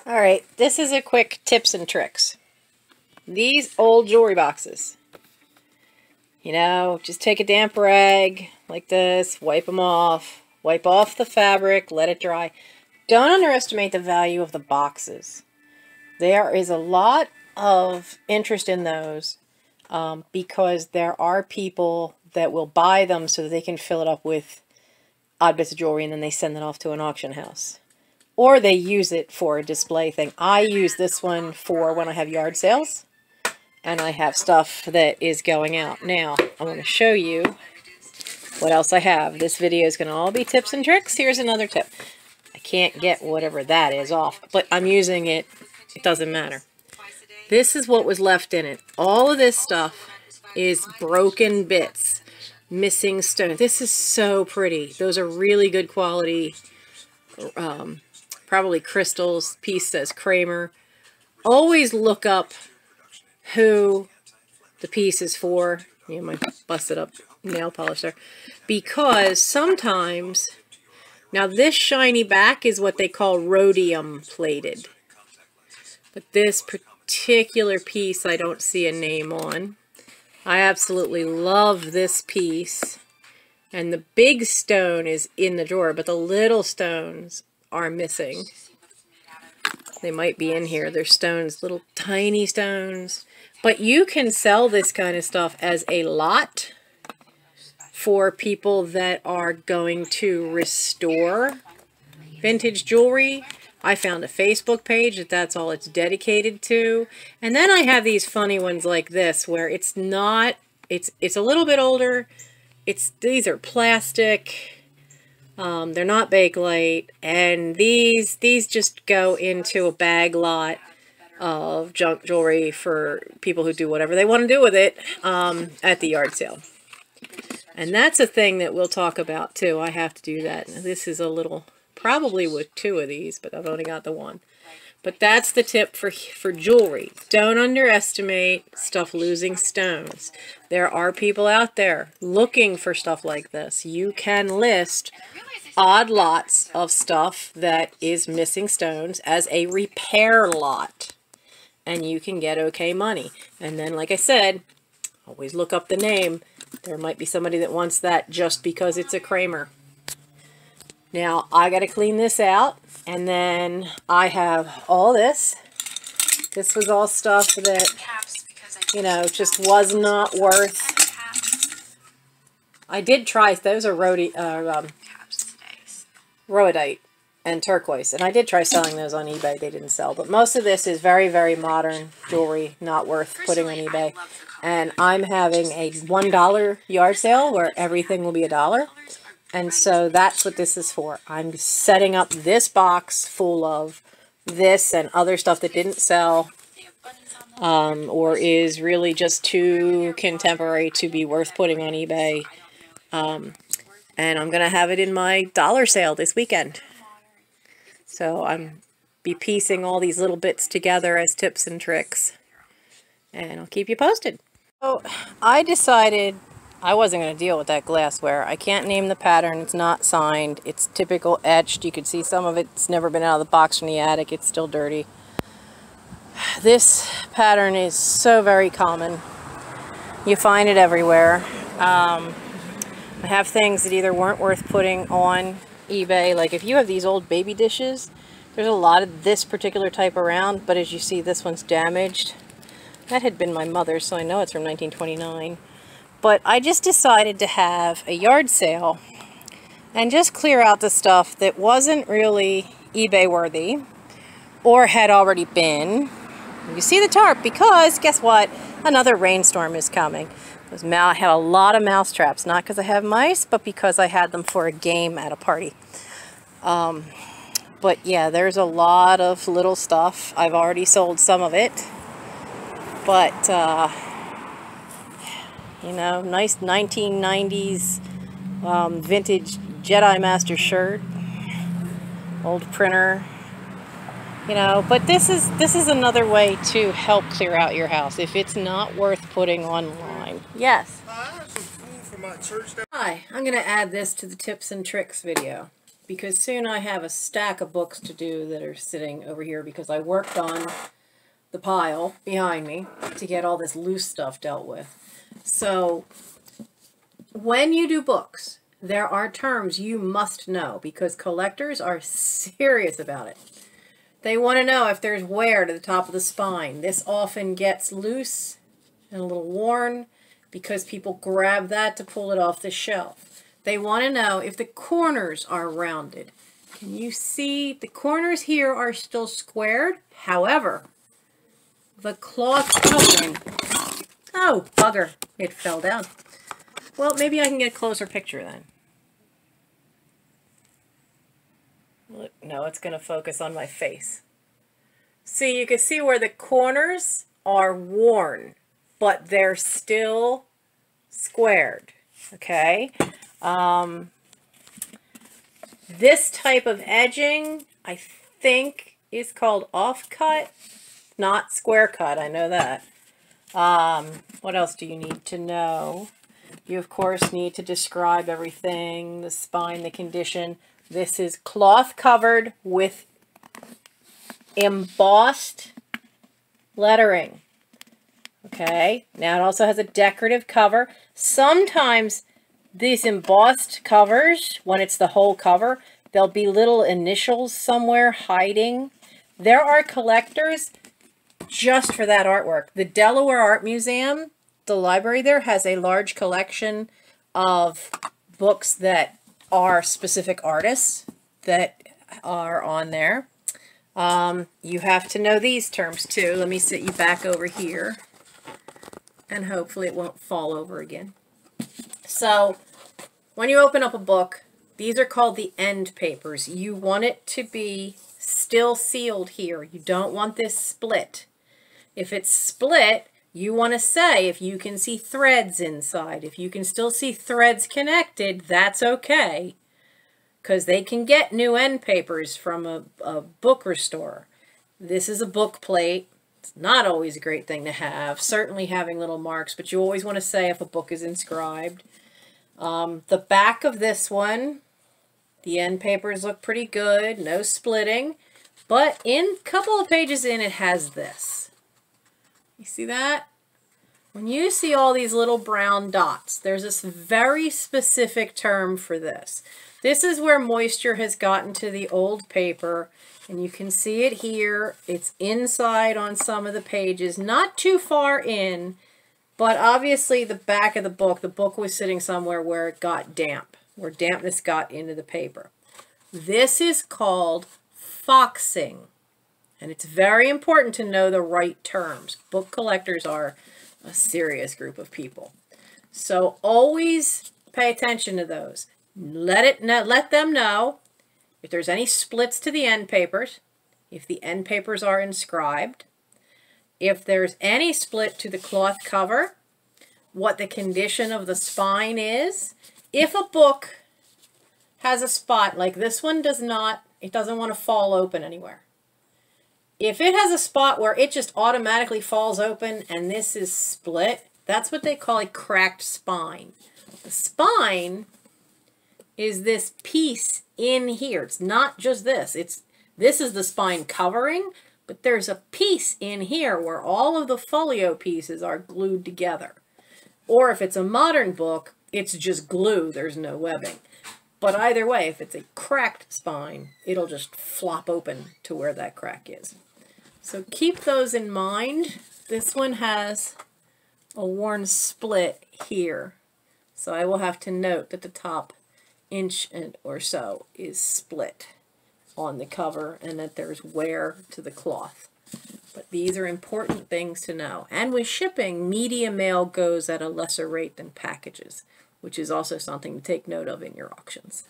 Alright, this is a quick tips and tricks. These old jewelry boxes. You know, just take a damp rag like this, wipe them off, wipe off the fabric, let it dry. Don't underestimate the value of the boxes. There is a lot of interest in those because there are people that will buy them so that they can fill it up with odd bits of jewelry and then they send it off to an auction house. Or they use it for a display thing. I use this one for when I have yard sales and I have stuff that is going out. Now, I'm going to show you what else I have. This video is going to all be tips and tricks. Here's another tip. I can't get whatever that is off, but I'm using it. It doesn't matter. This is what was left in it. All of this stuff is broken bits, missing stone. This is so pretty. Those are really good quality, probably crystals. Piece says Kramer. Always look up who the piece is for. My busted up nail polish there. Because sometimes, now this shiny back is what they call rhodium plated. But this particular piece I don't see a name on. I absolutely love this piece. And the big stone is in the drawer, but the little stones are missing. They might be in here. They're stones, little tiny stones. But you can sell this kind of stuff as a lot for people that are going to restore vintage jewelry. I found a Facebook page that's all it's dedicated to. And then I have these funny ones like this where it's not, it's a little bit older. These are plastic. They're not Bakelite. And these just go into a bag lot of junk jewelry for people who do whatever they want to do with it at the yard sale. And that's a thing that we'll talk about too. I have to do that. Now, this is a little, probably with 2 of these, but I've only got the 1. But that's the tip for jewelry. Don't underestimate stuff losing stones. There are people out there looking for stuff like this. You can list odd lots of stuff that is missing stones as a repair lot. And you can get okay money. And then, like I said, always look up the name. There might be somebody that wants that just because it's a Kramer. Now, I got to clean this out. And then I have all this. This was all stuff that, you know, just was not worth. I did try, those are rhodite and turquoise. And I did try selling those on eBay. They didn't sell. But most of this is very, very modern jewelry, not worth putting on eBay. And I'm having a $1 yard sale where everything will be $1. And so that's what this is for. I'm setting up this box full of this and other stuff that didn't sell or is really just too contemporary to be worth putting on eBay. And I'm going to have it in my dollar sale this weekend. So I'm be piecing all these little bits together as tips and tricks. And I'll keep you posted. So I decided I wasn't going to deal with that glassware. I can't name the pattern. It's not signed. It's typical etched. You can see some of it's never been out of the box from the attic. It's still dirty. This pattern is so very common. You find it everywhere. I have things that either weren't worth putting on eBay. Like if you have these old baby dishes, there's a lot of this particular type around. But as you see, this one's damaged. That had been my mother's, so I know it's from 1929. But I just decided to have a yard sale and just clear out the stuff that wasn't really eBay worthy or had already been. You see the tarp because guess what? Another rainstorm is coming. I had a lot of mouse traps, not because I have mice, but because I had them for a game at a party. But yeah, there's a lot of little stuff. I've already sold some of it. But you know, nice 1990s vintage Jedi Master shirt, old printer, you know. But this is another way to help clear out your house if it's not worth putting online. Yes. I have some food for my church. Hi, I'm going to add this to the tips and tricks video. because soon I have a stack of books to do that are sitting over here because I worked on the pile behind me to get all this loose stuff dealt with. So when you do books, there are terms you must know because collectors are serious about it. They want to know if there's wear to the top of the spine. This often gets loose and a little worn because people grab that to pull it off the shelf. They want to know if the corners are rounded. Can you see the corners here are still squared? However, the cloth covering, oh bugger, it fell down. Well, maybe I can get a closer picture then. Look, no, it's going to focus on my face. See, you can see where the corners are worn, but they're still squared, okay? This type of edging, I think, is called offcut, not square cut, I know that. What else do you need to know? You, of course, need to describe everything, the spine, the condition. This is cloth covered with embossed lettering. Okay, now it also has a decorative cover. Sometimes these embossed covers, when it's the whole cover, there'll be little initials somewhere hiding. There are collectors just for that artwork. The Delaware Art Museum, the library there, has a large collection of books that are specific artists that are on there. You have to know these terms too. Let me sit you back over here and hopefully it won't fall over again. So when you open up a book, these are called the end papers. You want it to be still sealed here. You don't want this split. If it's split, you want to say if you can see threads inside. If you can still see threads connected, that's okay. Because they can get new end papers from a book restorer. This is a book plate. It's not always a great thing to have. Certainly having little marks, but you always want to say if a book is inscribed. The back of this one, the end papers look pretty good. No splitting. But in a couple of pages in, it has this. You see that? When you see all these little brown dots, there's this very specific term for this. This is where moisture has gotten to the old paper, and you can see it here. It's inside on some of the pages, not too far in, but obviously the back of the book was sitting somewhere where it got damp, where dampness got into the paper. This is called foxing, and it's very important to know the right terms. Book collectors are a serious group of people. So always pay attention to those. Let them know if there's any splits to the end papers, if the end papers are inscribed, if there's any split to the cloth cover, what the condition of the spine is. If a book has a spot like this one does not, it doesn't want to fall open anywhere. If it has a spot where it just automatically falls open and this is split, that's what they call a cracked spine. The spine is this piece in here. It's not just this. This is the spine covering, but there's a piece in here where all of the folio pieces are glued together. Or if it's a modern book, it's just glue. There's no webbing. But either way, if it's a cracked spine, it'll just flop open to where that crack is. So keep those in mind. This one has a worn split here. So I will have to note that the top inch or so is split on the cover and that there's wear to the cloth. But these are important things to know. And with shipping, media mail goes at a lesser rate than packages, which is also something to take note of in your auctions.